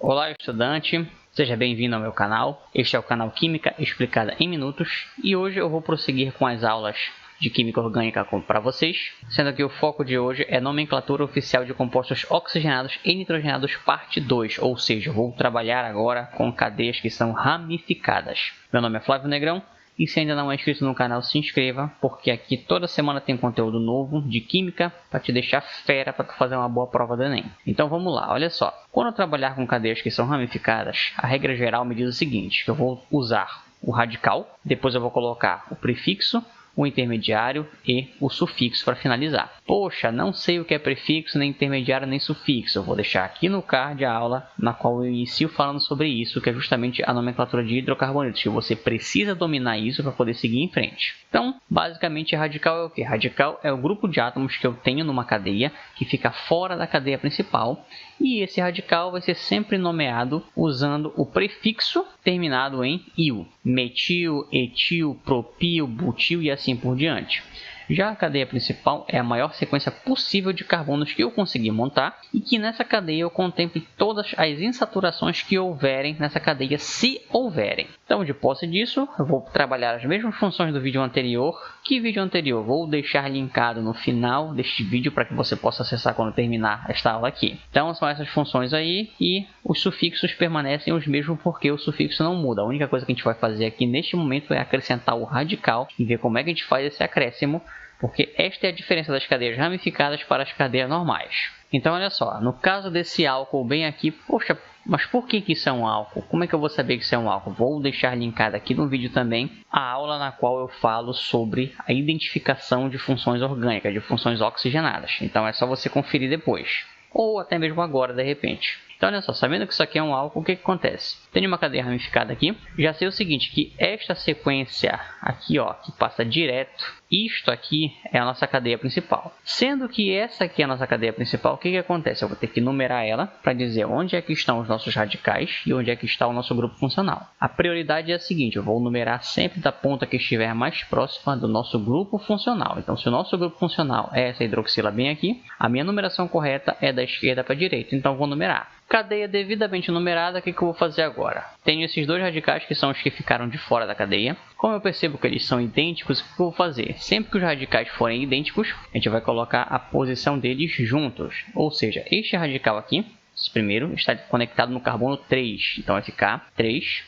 Olá, estudante! Seja bem-vindo ao meu canal. Este é o canal Química Explicada em Minutos e hoje eu vou prosseguir com as aulas de Química Orgânica para vocês, sendo que o foco de hoje é Nomenclatura Oficial de Compostos Oxigenados e Nitrogenados Parte 2, ou seja, vou trabalhar agora com cadeias que são ramificadas. Meu nome é Flávio Negrão. E se ainda não é inscrito no canal, se inscreva, porque aqui toda semana tem conteúdo novo de Química para te deixar fera para tu fazer uma boa prova do Enem. Então vamos lá, olha só. Quando eu trabalhar com cadeias que são ramificadas, a regra geral me diz o seguinte, que eu vou usar o radical, depois eu vou colocar o prefixo, o intermediário e o sufixo para finalizar. Poxa, não sei o que é prefixo, nem intermediário, nem sufixo. Eu vou deixar aqui no card a aula na qual eu inicio falando sobre isso, que é justamente a nomenclatura de hidrocarbonetos, que você precisa dominar isso para poder seguir em frente. Então, basicamente, radical é o que? Radical é o grupo de átomos que eu tenho numa cadeia, que fica fora da cadeia principal, e esse radical vai ser sempre nomeado usando o prefixo terminado em -il. Metil, etil, propil, butil e assim por diante. Já a cadeia principal é a maior sequência possível de carbonos que eu consegui montar e que nessa cadeia eu contemple todas as insaturações que houverem nessa cadeia, se houverem. Então, de posse disso, eu vou trabalhar as mesmas funções do vídeo anterior. Que vídeo anterior? Vou deixar linkado no final deste vídeo para que você possa acessar quando terminar esta aula aqui. Então, são essas funções aí e os sufixos permanecem os mesmos porque o sufixo não muda. A única coisa que a gente vai fazer aqui neste momento é acrescentar o radical e ver como é que a gente faz esse acréscimo, porque esta é a diferença das cadeias ramificadas para as cadeias normais. Então, olha só, no caso desse álcool bem aqui, poxa, mas por que isso é um álcool? Como é que eu vou saber que isso é um álcool? Vou deixar linkado aqui no vídeo também a aula na qual eu falo sobre a identificação de funções orgânicas, de funções oxigenadas. Então, é só você conferir depois, ou até mesmo agora, de repente. Então, olha só, sabendo que isso aqui é um álcool, o que acontece? Tenho uma cadeia ramificada aqui, já sei o seguinte, que esta sequência aqui, ó, que passa direto, isto aqui é a nossa cadeia principal. Sendo que essa aqui é a nossa cadeia principal, o que acontece? Eu vou ter que numerar ela para dizer onde é que estão os nossos radicais e onde é que está o nosso grupo funcional. A prioridade é a seguinte, eu vou numerar sempre da ponta que estiver mais próxima do nosso grupo funcional. Então, se o nosso grupo funcional é essa hidroxila bem aqui, a minha numeração correta é da esquerda para a direita, então eu vou numerar. Cadeia devidamente numerada, o que eu vou fazer agora? Tenho esses dois radicais que são os que ficaram de fora da cadeia. Como eu percebo que eles são idênticos, o que eu vou fazer? Sempre que os radicais forem idênticos, a gente vai colocar a posição deles juntos. Ou seja, este radical aqui, esse primeiro, está conectado no carbono 3. Então vai ficar 3,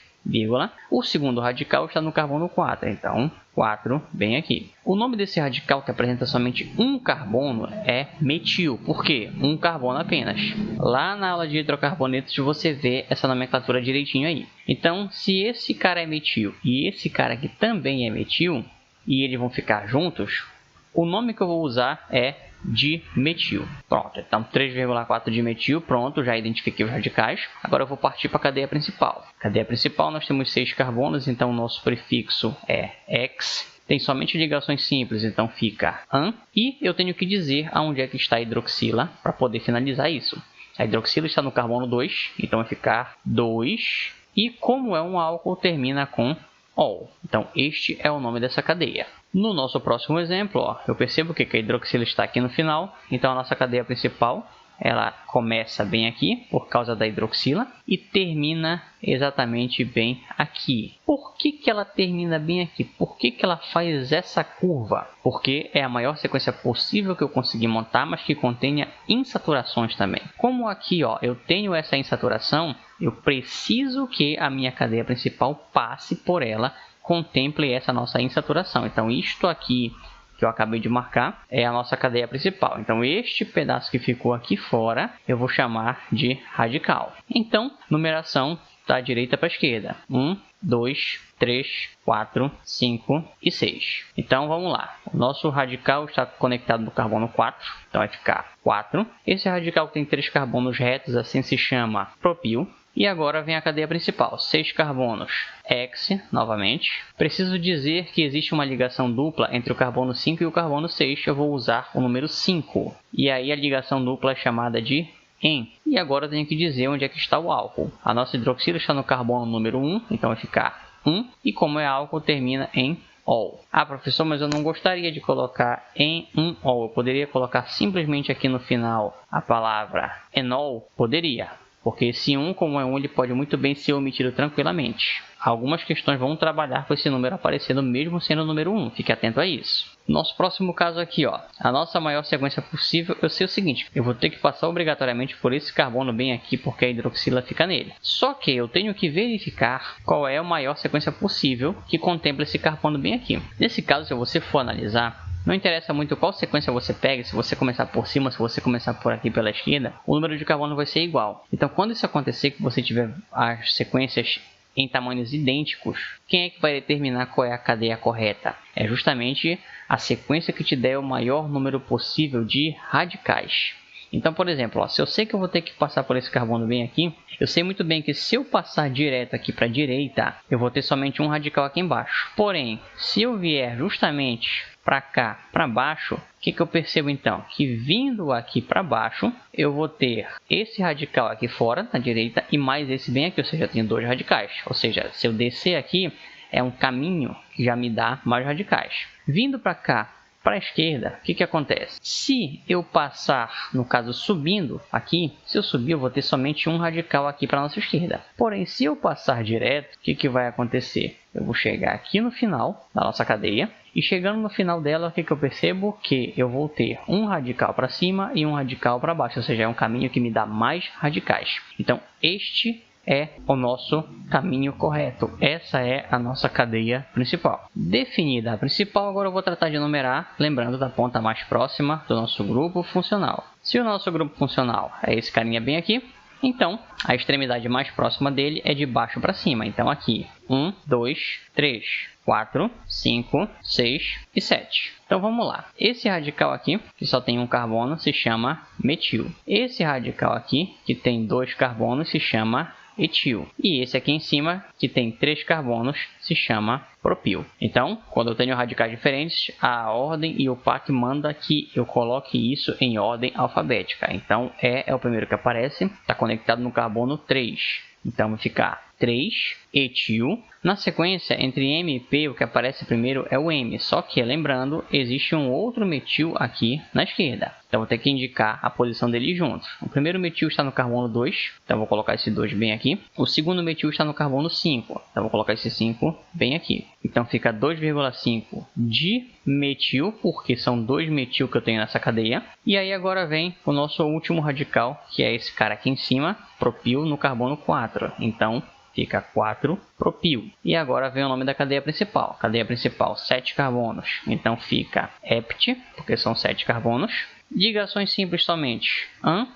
o segundo radical está no carbono 4. Então 4 bem aqui. O nome desse radical que apresenta somente um carbono é metil. Por quê? Um carbono apenas. Lá na aula de hidrocarbonetos você vê essa nomenclatura direitinho aí. Então, se esse cara é metil e esse cara aqui também é metil, e eles vão ficar juntos, o nome que eu vou usar é dimetil. Pronto, então 3,4 dimetil, pronto, já identifiquei os radicais. Agora eu vou partir para a cadeia principal. Cadeia principal nós temos 6 carbonos, então o nosso prefixo é X. Tem somente ligações simples, então fica AN. E eu tenho que dizer aonde é que está a hidroxila para poder finalizar isso. A hidroxila está no carbono 2, então vai ficar 2. E como é um álcool, termina com OL. Então este é o nome dessa cadeia. No nosso próximo exemplo, ó, eu percebo que a hidroxila está aqui no final, então a nossa cadeia principal ela começa bem aqui por causa da hidroxila e termina exatamente bem aqui. Por que ela termina bem aqui? Por que ela faz essa curva? Porque é a maior sequência possível que eu consegui montar, mas que contenha insaturações também. Como aqui ó, eu tenho essa insaturação, eu preciso que a minha cadeia principal passe por ela, contemple essa nossa insaturação. Então, isto aqui que eu acabei de marcar é a nossa cadeia principal. Então, este pedaço que ficou aqui fora, eu vou chamar de radical. Então, numeração da direita para a esquerda. 1, 2, 3, 4, 5 e 6. Então, vamos lá. O nosso radical está conectado no carbono 4. Então, vai ficar 4. Esse radical tem 3 carbonos retos, assim se chama propil. E agora vem a cadeia principal, 6 carbonos, X, novamente. Preciso dizer que existe uma ligação dupla entre o carbono 5 e o carbono 6, eu vou usar o número 5. E aí a ligação dupla é chamada de EN. E agora eu tenho que dizer onde é que está o álcool. A nossa hidroxila está no carbono número 1, então vai ficar 1. E como é álcool, termina em OL. Ah, professor, mas eu não gostaria de colocar em um OL. Eu poderia colocar simplesmente aqui no final a palavra enol? Poderia. porque esse 1, como é 1, ele pode muito bem ser omitido tranquilamente. Algumas questões vão trabalhar com esse número aparecendo mesmo sendo o número 1, fique atento a isso. Nosso próximo caso aqui, ó, a nossa maior sequência possível, eu sei o seguinte, eu vou ter que passar obrigatoriamente por esse carbono bem aqui, porque a hidroxila fica nele. Só que eu tenho que verificar qual é a maior sequência possível que contempla esse carbono bem aqui. Nesse caso, se você for analisar, não interessa muito qual sequência você pega, se você começar por cima, se você começar por aqui pela esquerda, o número de carbono vai ser igual. Então, quando isso acontecer, que você tiver as sequências em tamanhos idênticos, quem é que vai determinar qual é a cadeia correta? É justamente a sequência que te der o maior número possível de radicais. Então, por exemplo, ó, se eu sei que eu vou ter que passar por esse carbono bem aqui, eu sei muito bem que se eu passar direto aqui para a direita, eu vou ter somente um radical aqui embaixo. Porém, se eu vier justamente para cá, para baixo, o que eu percebo então? Que vindo aqui para baixo, eu vou ter esse radical aqui fora, na direita, e mais esse bem aqui, ou seja, eu tenho dois radicais. Ou seja, se eu descer aqui, é um caminho que já me dá mais radicais. Vindo para cá, para a esquerda, o que acontece? Se eu passar, no caso subindo aqui, se eu subir eu vou ter somente um radical aqui para a nossa esquerda. Porém, se eu passar direto, o que vai acontecer? Eu vou chegar aqui no final da nossa cadeia e chegando no final dela, o que eu percebo? Que eu vou ter um radical para cima e um radical para baixo, ou seja, é um caminho que me dá mais radicais. Então, este é o nosso caminho correto. Essa é a nossa cadeia principal. Definida a principal, agora eu vou tratar de enumerar, lembrando da ponta mais próxima do nosso grupo funcional. Se o nosso grupo funcional é esse carinha bem aqui, então a extremidade mais próxima dele é de baixo para cima. Então aqui, 1, 2, 3, 4, 5, 6 e 7. Então vamos lá. Esse radical aqui, que só tem um carbono, se chama metil. Esse radical aqui, que tem dois carbonos, se chama etil. E esse aqui em cima, que tem 3 carbonos, se chama propil. Então, quando eu tenho radicais diferentes, a ordem e o PAC manda que eu coloque isso em ordem alfabética. Então, é o primeiro que aparece, está conectado no carbono 3. Então, vai ficar 3 etil. Na sequência, entre M e P, o que aparece primeiro é o M. Só que, lembrando, existe um outro metil aqui na esquerda. Então, vou ter que indicar a posição deles juntos. O primeiro metil está no carbono 2. Então, vou colocar esse 2 bem aqui. O segundo metil está no carbono 5. Então, vou colocar esse 5 bem aqui. Então, fica 2,5 de metil, porque são 2 metil que eu tenho nessa cadeia. E aí, agora vem o nosso último radical, que é esse cara aqui em cima, propil no carbono 4. Então, fica 4 propil. E agora vem o nome da cadeia principal. Cadeia principal, 7 carbonos. Então fica hept, porque são 7 carbonos. Ligações simples somente an.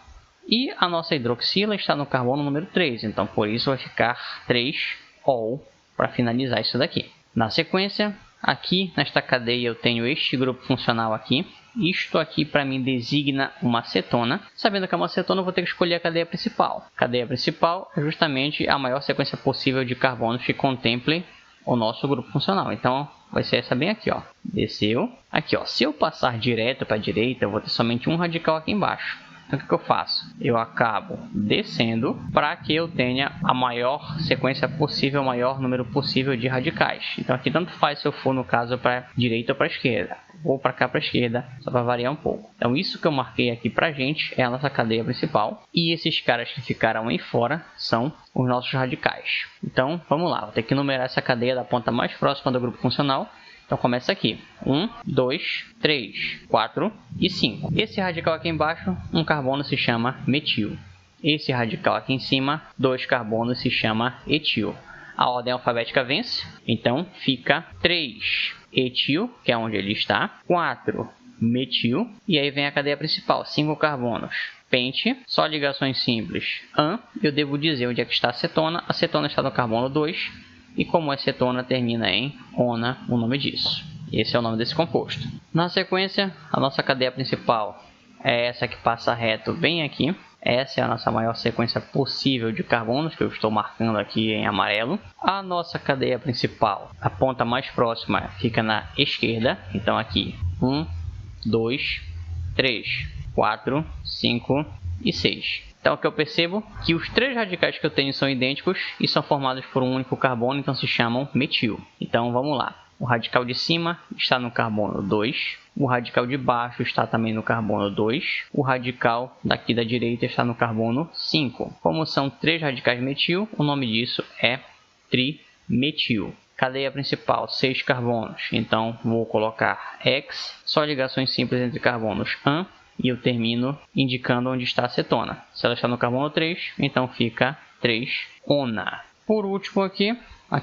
E a nossa hidroxila está no carbono número 3. Então por isso vai ficar 3 ol para finalizar isso daqui. Na sequência, aqui nesta cadeia eu tenho este grupo funcional aqui. Isto aqui para mim designa uma acetona. Sabendo que é uma acetona, eu vou ter que escolher a cadeia principal. A cadeia principal é justamente a maior sequência possível de carbonos que contemple o nosso grupo funcional. Então, vai ser essa bem aqui, ó. Desceu. Aqui, ó. Se eu passar direto para a direita, eu vou ter somente um radical aqui embaixo. Então, o que eu faço? Eu acabo descendo para que eu tenha a maior sequência possível, o maior número possível de radicais. Então, aqui tanto faz se eu for, no caso, para a direita ou para a esquerda. Vou para cá para a esquerda, só para variar um pouco. Então, isso que eu marquei aqui para a gente é a nossa cadeia principal. E esses caras que ficaram aí fora são os nossos radicais. Então, vamos lá. Vou ter que numerar essa cadeia da ponta mais próxima do grupo funcional. Então começa aqui, 1, 2, 3, 4 e 5. Esse radical aqui embaixo, um carbono se chama metil. Esse radical aqui em cima, 2 carbonos se chama etil. A ordem alfabética vence, então fica 3 etil, que é onde ele está, 4 metil, e aí vem a cadeia principal, 5 carbonos. Pente, só ligações simples, an, eu devo dizer onde é que está a acetona. A acetona está no carbono 2. E como a acetona termina em ona, o nome disso. Esse é o nome desse composto. Na sequência, a nossa cadeia principal é essa que passa reto bem aqui. Essa é a nossa maior sequência possível de carbonos, que eu estou marcando aqui em amarelo. A nossa cadeia principal, a ponta mais próxima, fica na esquerda. Então aqui, 1, 2, 3, 4, 5 e 6. Então, o que eu percebo? Que os 3 radicais que eu tenho são idênticos e são formados por um único carbono, então se chamam metil. Então, vamos lá. O radical de cima está no carbono 2. O radical de baixo está também no carbono 2. O radical daqui da direita está no carbono 5. Como são 3 radicais metil, o nome disso é trimetil. Cadeia principal, 6 carbonos. Então, vou colocar X. Só ligações simples entre carbonos AN. E eu termino indicando onde está a cetona. Se ela está no carbono 3, então fica 3-ona. Por último aqui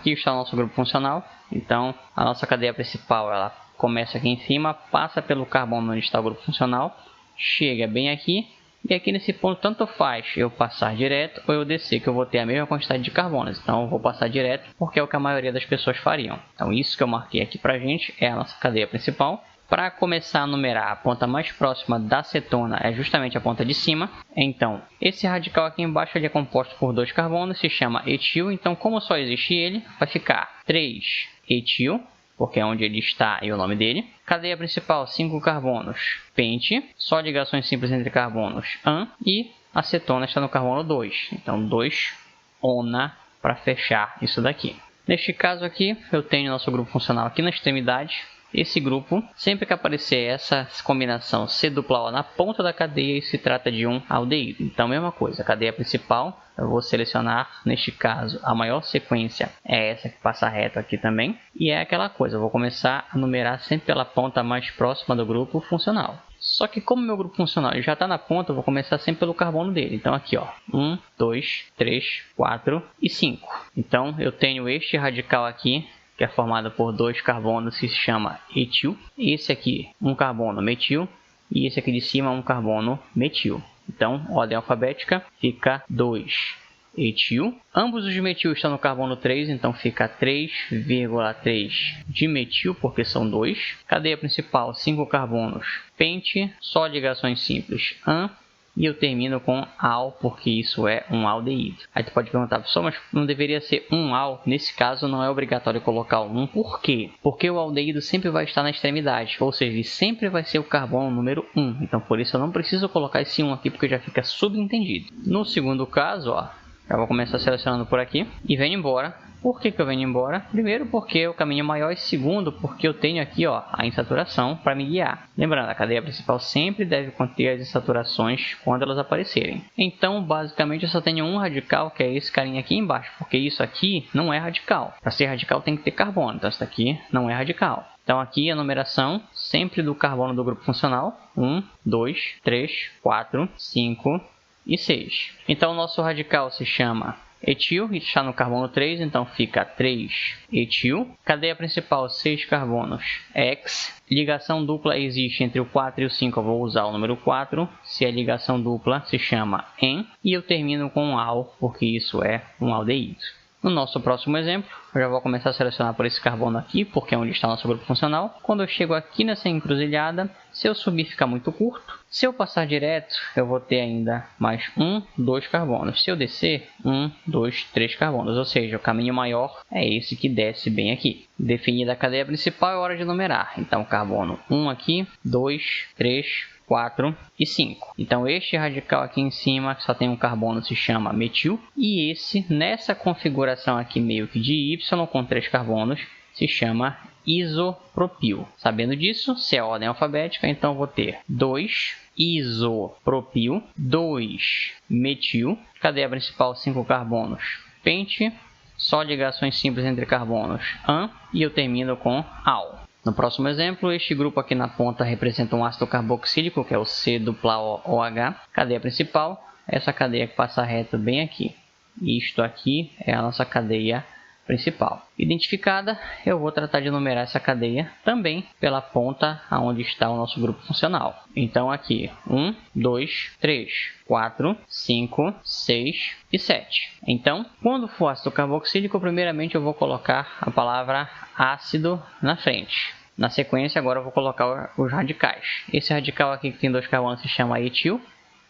está o nosso grupo funcional. Então, a nossa cadeia principal ela começa aqui em cima, passa pelo carbono onde está o grupo funcional, chega bem aqui. E aqui nesse ponto tanto faz eu passar direto ou eu descer, que eu vou ter a mesma quantidade de carbonos. Então eu vou passar direto porque é o que a maioria das pessoas fariam. Então isso que eu marquei aqui pra gente é a nossa cadeia principal. Para começar a numerar, a ponta mais próxima da cetona é justamente a ponta de cima. Então, esse radical aqui embaixo ele é composto por 2 carbonos, se chama etil. Então, como só existe ele, vai ficar 3-etil, porque é onde ele está e o nome dele. Cadeia principal, 5 carbonos, pente. Só ligações simples entre carbonos, AN. E a cetona está no carbono 2. Então, 2-ona para fechar isso daqui. Neste caso aqui, eu tenho nosso grupo funcional aqui na extremidade. Esse grupo, sempre que aparecer essa combinação C-O na ponta da cadeia, se trata de um aldeído. Então, mesma coisa, a cadeia principal, eu vou selecionar, neste caso, a maior sequência é essa que passa reto aqui também. E é aquela coisa, eu vou começar a numerar sempre pela ponta mais próxima do grupo funcional. Só que como meu grupo funcional já está na ponta, eu vou começar sempre pelo carbono dele. Então aqui, ó, 1, 2, 3, 4 e 5. Então eu tenho este radical aqui, que é formado por 2 carbonos, que se chama etil. Esse aqui, um carbono metil. E esse aqui de cima, um carbono metil. Então, ordem alfabética, fica 2-etil. Ambos os metil estão no carbono 3, então fica 3,3 de metil, porque são 2. Cadeia principal, 5 carbonos, pente. Só ligações simples, AN. E eu termino com al, porque isso é um aldeído. Aí tu pode perguntar, pessoal, mas não deveria ser um al? Nesse caso não é obrigatório colocar um. Por quê? Porque o aldeído sempre vai estar na extremidade, ou seja, ele sempre vai ser o carbono número 1. Então por isso eu não preciso colocar esse 1 aqui, porque já fica subentendido. No segundo caso, ó, eu vou começar selecionando por aqui e venho embora. Por que eu venho embora? Primeiro porque o caminho é maior e segundo porque eu tenho aqui ó, a insaturação para me guiar. Lembrando, a cadeia principal sempre deve conter as insaturações quando elas aparecerem. Então basicamente eu só tenho um radical, que é esse carinha aqui embaixo, porque isso aqui não é radical. Para ser radical tem que ter carbono, então isso daqui não é radical. Então aqui a numeração sempre do carbono do grupo funcional, 1, 2, 3, 4, 5 e 6. Então o nosso radical se chama etil, e está no carbono 3, então fica 3-etil. Cadeia principal, 6 carbonos, X. Ligação dupla existe entre o 4 e o 5, eu vou usar o número 4. Se é ligação dupla, se chama en. E eu termino com al, porque isso é um aldeído. No nosso próximo exemplo, eu já vou começar a selecionar por esse carbono aqui, porque é onde está o nosso grupo funcional. Quando eu chego aqui nessa encruzilhada, se eu subir fica muito curto. Se eu passar direto, eu vou ter ainda mais 1, 2 carbonos. Se eu descer, 1, 2, 3 carbonos. Ou seja, o caminho maior é esse que desce bem aqui. Definida a cadeia principal, é hora de numerar. Então, carbono 1 aqui, 2, 3, 4 e 5. Então este radical aqui em cima, que só tem um carbono, se chama metil. E esse, nessa configuração aqui meio que de Y, com 3 carbonos, se chama isopropil. Sabendo disso, se é ordem alfabética, então vou ter 2 isopropil, 2 metil, cadeia principal 5 carbonos, pente. Só ligações simples entre carbonos, AN. E eu termino com al. No próximo exemplo, este grupo aqui na ponta representa um ácido carboxílico, que é o C-OH. Cadeia principal, essa cadeia que passa reto bem aqui. Isto aqui é a nossa cadeia principal. Identificada, eu vou tratar de numerar essa cadeia também pela ponta onde está o nosso grupo funcional. Então aqui, 1, 2, 3, 4, 5, 6 e 7. Então, quando for ácido carboxílico, primeiramente eu vou colocar a palavra ácido na frente. Na sequência, agora eu vou colocar os radicais. Esse radical aqui que tem 2 carbonos se chama etil,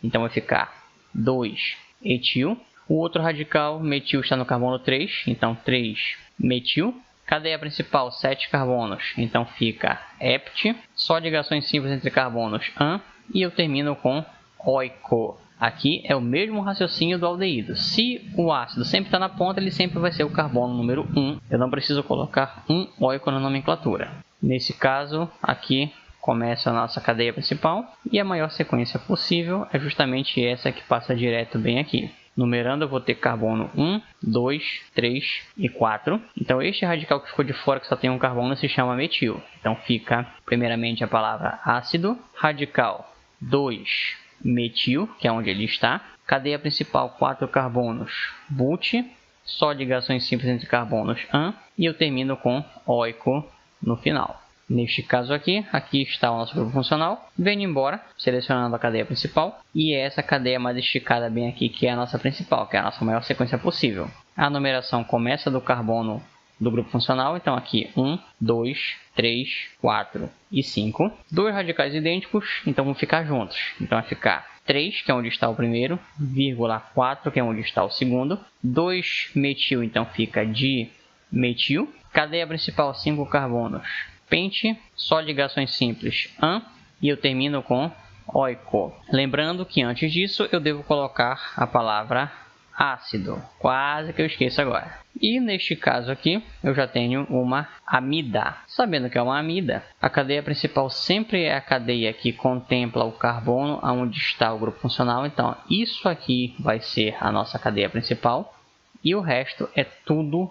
então vai ficar 2-etil. O outro radical, metil, está no carbono 3, então 3-metil. Cadeia principal, 7 carbonos, então fica hept. Só ligações simples entre carbonos, AN. E eu termino com oico. Aqui é o mesmo raciocínio do aldeído. Se o ácido sempre está na ponta, ele sempre vai ser o carbono número 1. Eu não preciso colocar um oico na nomenclatura. Nesse caso, aqui começa a nossa cadeia principal e a maior sequência possível é justamente essa que passa direto bem aqui. Numerando, eu vou ter carbono 1, 2, 3 e 4. Então, este radical que ficou de fora, que só tem um carbono, se chama metil. Então, fica primeiramente a palavra ácido, radical 2, metil, que é onde ele está. Cadeia principal, 4 carbonos, but, só ligações simples entre carbonos, an, e eu termino com oico no final. Neste caso aqui está o nosso grupo funcional. Venho embora, selecionando a cadeia principal. E é essa cadeia mais esticada bem aqui, que é a nossa principal, que é a nossa maior sequência possível. A numeração começa do carbono do grupo funcional. Então aqui 1, 2, 3, 4 e 5. Dois radicais idênticos, então vão ficar juntos. Então vai ficar 3, que é onde está o primeiro, vírgula 4, que é onde está o segundo. 2 metil, então fica dimetil. Cadeia principal, 5 carbonos. Pente, só ligações simples, an, e eu termino com oico. Lembrando que antes disso eu devo colocar a palavra ácido. Quase que eu esqueço agora. E neste caso aqui eu já tenho uma amida. Sabendo que é uma amida, a cadeia principal sempre é a cadeia que contempla o carbono onde está o grupo funcional. Então isso aqui vai ser a nossa cadeia principal e o resto é tudo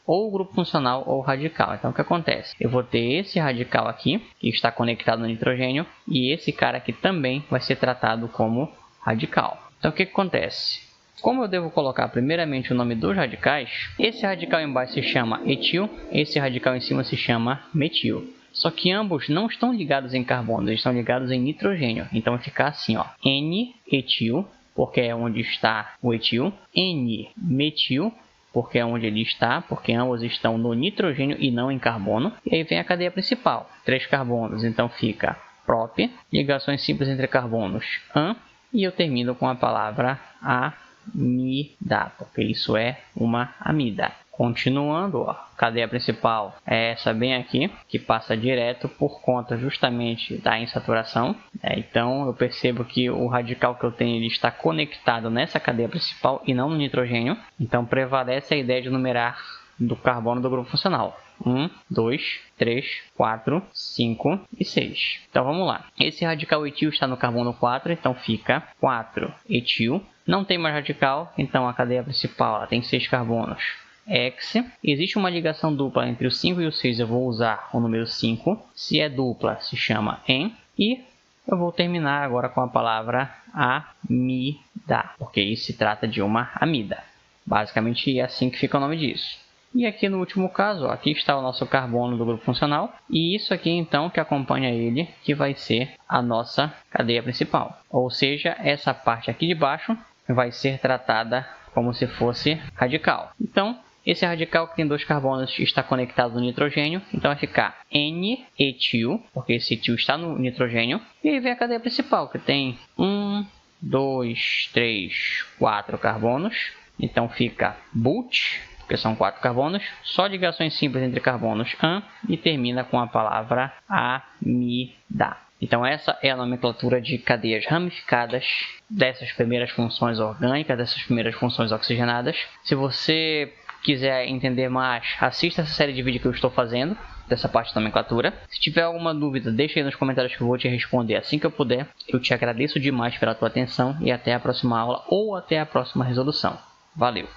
ou grupo funcional ou radical. Então o que acontece? Eu vou ter esse radical aqui, que está conectado no nitrogênio, e esse cara aqui também vai ser tratado como radical. Então o que acontece? Como eu devo colocar primeiramente o nome dos radicais, esse radical embaixo se chama etil, esse radical em cima se chama metil. Só que ambos não estão ligados em carbono, eles estão ligados em nitrogênio. Então vai ficar assim, ó, N-etil, porque é onde está o etil, N-metil, porque é onde ele está, porque ambos estão no nitrogênio e não em carbono. E aí vem a cadeia principal, 3 carbonos, então fica prop, ligações simples entre carbonos, an, e eu termino com a palavra amida, porque isso é uma amida. Continuando, ó, cadeia principal é essa bem aqui, que passa direto por conta justamente da insaturação. Então eu percebo que o radical que eu tenho ele está conectado nessa cadeia principal e não no nitrogênio. Então prevalece a ideia de numerar do carbono do grupo funcional. 1, 2, 3, 4, 5 e 6. Então vamos lá. Esse radical etil está no carbono 4, então fica 4 etil. Não tem mais radical, então a cadeia principal ela tem 6 carbonos. X. Existe uma ligação dupla entre o 5 e o 6, eu vou usar o número 5. Se é dupla, se chama en. E eu vou terminar agora com a palavra amida, porque isso se trata de uma amida. Basicamente é assim que fica o nome disso. E aqui no último caso, ó, aqui está o nosso carbono do grupo funcional. E isso aqui então que acompanha ele, que vai ser a nossa cadeia principal. Ou seja, essa parte aqui de baixo vai ser tratada como se fosse radical. Então, esse radical que tem 2 carbonos está conectado no nitrogênio, então vai ficar N-etil, porque esse etil está no nitrogênio. E aí vem a cadeia principal, que tem 1, 2, 3, 4 carbonos. Então fica but, porque são 4 carbonos, só ligações simples entre carbonos, an, e termina com a palavra amida. Então essa é a nomenclatura de cadeias ramificadas dessas primeiras funções orgânicas, dessas primeiras funções oxigenadas. Se você quiser entender mais, assista essa série de vídeos que eu estou fazendo, dessa parte da nomenclatura. Se tiver alguma dúvida, deixa aí nos comentários que eu vou te responder assim que eu puder. Eu te agradeço demais pela tua atenção e até a próxima aula ou até a próxima resolução. Valeu!